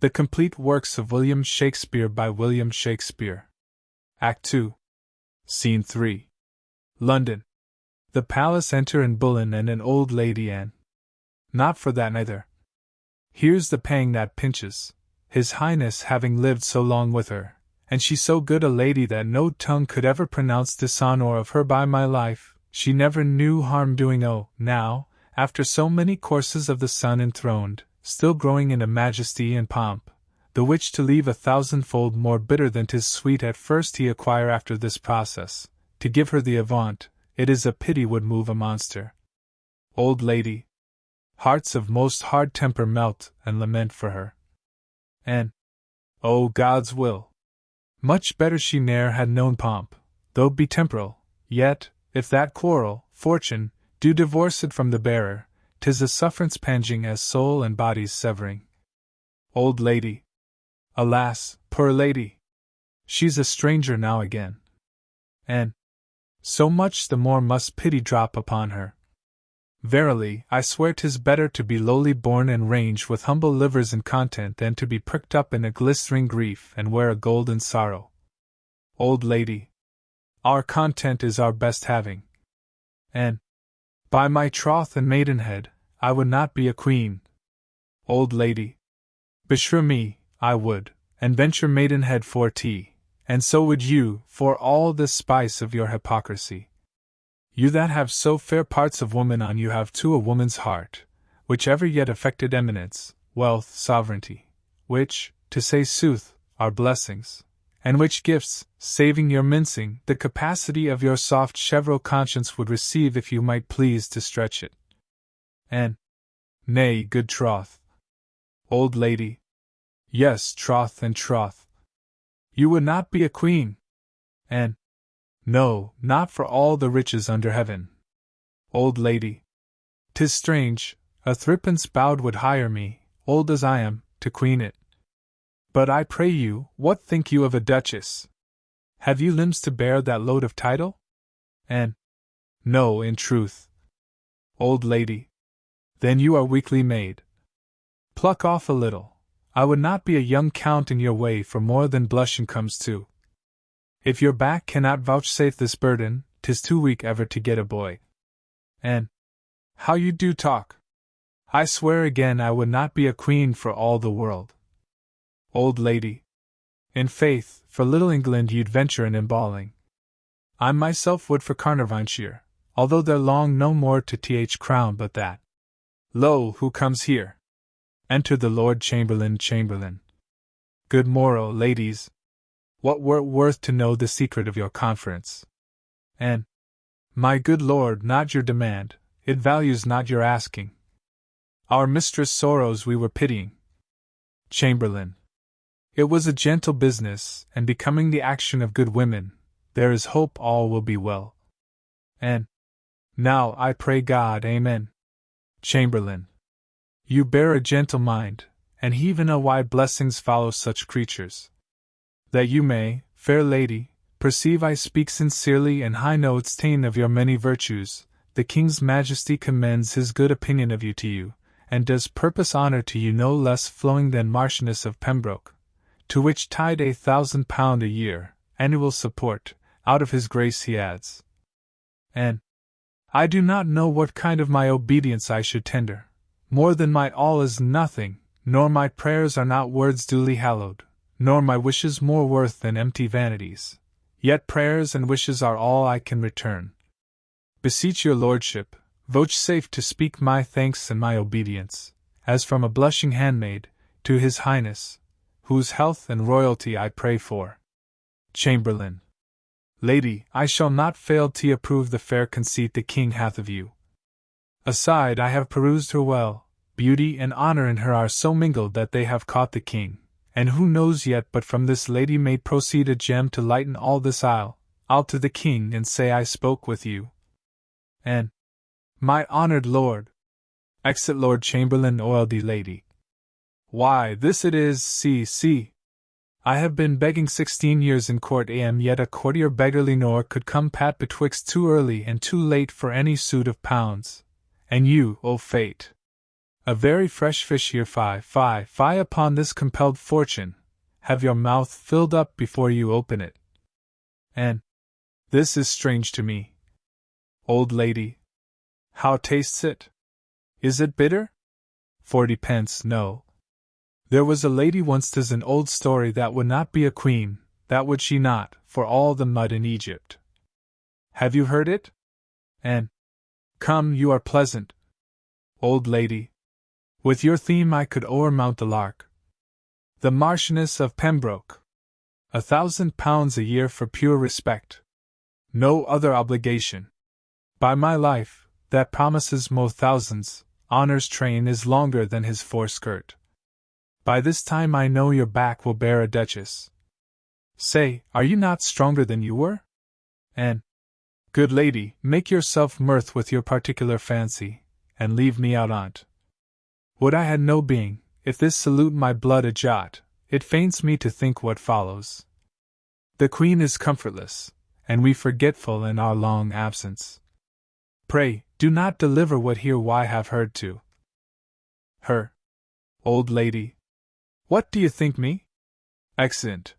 The Complete Works of William Shakespeare by William Shakespeare. Act 2. Scene 3. London. The palace enter in Bullen and an old lady and... Not for that neither. Here's the pang that pinches, His Highness having lived so long with her, and she so good a lady that no tongue could ever pronounce dishonor of her. By my life, she never knew harm doing. Oh, now, after so many courses of the sun enthroned, still growing into majesty and pomp, the which to leave 1,000-fold more bitter than 'tis sweet at first he acquire after this process, to give her the avant, it is a pity would move a monster. Old lady. Hearts of most hard temper melt and lament for her. And, oh God's will! Much better she ne'er had known pomp, though be temporal, yet, if that quarrel, fortune, do divorce it from the bearer, 'tis a sufferance panging as soul and body's severing. Old lady. Alas, poor lady! She's a stranger now again. And so much the more must pity drop upon her. Verily, I swear 'tis better to be lowly born and range with humble livers and content than to be pricked up in a glistering grief and wear a golden sorrow. Old lady. Our content is our best having. And, by my troth and maidenhead, I would not be a queen. Old lady. Beshrew me, I would, and venture maidenhead for tea, and so would you, for all the spice of your hypocrisy. You that have so fair parts of woman on you have too a woman's heart, which ever yet affected eminence, wealth, sovereignty, which, to say sooth, are blessings, and which gifts, saving your mincing, the capacity of your soft cheverel conscience would receive if you might please to stretch it. And, nay, good troth. Old lady. Yes, troth and troth. You would not be a queen. And, no, not for all the riches under heaven. Old lady. 'Tis strange, a threepence bowed would hire me, old as I am, to queen it. But I pray you, what think you of a duchess? Have you limbs to bear that load of title? And, no, in truth. Old lady. Then you are weakly made. Pluck off a little. I would not be a young count in your way for more than blushing comes to. If your back cannot vouchsafe this burden, 'tis too weak ever to get a boy. And, how you do talk! I swear again I would not be a queen for all the world. Old lady. In faith, for little England you'd venture in emballing. I myself would for Carnarvonshire, although there long no more to th crown but that. Lo, who comes here? Enter the Lord Chamberlain. Good morrow, ladies. What were it worth to know the secret of your conference? And, my good lord, not your demand, it values not your asking. Our mistress' sorrows we were pitying. Chamberlain. It was a gentle business, and becoming the action of good women, there is hope all will be well. And, now I pray God, amen. Chamberlain. You bear a gentle mind, and heaven a wide blessings follow such creatures. That you may, fair lady, perceive I speak sincerely and high notes ta'en of your many virtues, the King's Majesty commends his good opinion of you to you, and does purpose honor to you no less flowing than Marchioness of Pembroke, to which tied £1,000 a year, annual support, out of his grace he adds. And I do not know what kind of my obedience I should tender, more than my all is nothing, nor my prayers are not words duly hallowed, nor my wishes more worth than empty vanities, yet prayers and wishes are all I can return. Beseech your lordship, vouchsafe to speak my thanks and my obedience, as from a blushing handmaid, to his highness, whose health and royalty I pray for. Chamberlain. Lady, I shall not fail to approve the fair conceit the king hath of you. Aside, I have perused her well, beauty and honor in her are so mingled that they have caught the king. And who knows yet but from this lady may proceed a gem to lighten all this isle. I'll to the king and say I spoke with you. And, my honored lord. Exit Lord Chamberlain oiled lady. Why, this it is, see. I have been begging 16 years in court am yet a courtier beggarly nor could come pat betwixt too early and too late for any suit of pounds. And you, O fate! A very fresh fish here, fie upon this compelled fortune, have your mouth filled up before you open it. And this is strange to me. Old lady, how tastes it? Is it bitter? 40 pence, no. There was a lady once, 'tis an old story, that would not be a queen, that would she not, for all the mud in Egypt. Have you heard it? And come, you are pleasant, old lady. With your theme I could o'ermount the lark. The Marchioness of Pembroke. £1,000 a year for pure respect. No other obligation. By my life, that promises mo thousands. Honor's train is longer than his foreskirt. By this time I know your back will bear a duchess. Say, are you not stronger than you were? And, good lady, make yourself mirth with your particular fancy, and leave me out on't. Would I had no being, if this salute my blood a jot, it faints me to think what follows. The Queen is comfortless, and we forgetful in our long absence. Pray, do not deliver what here why have heard to her. Old lady. What do you think me? Excellent.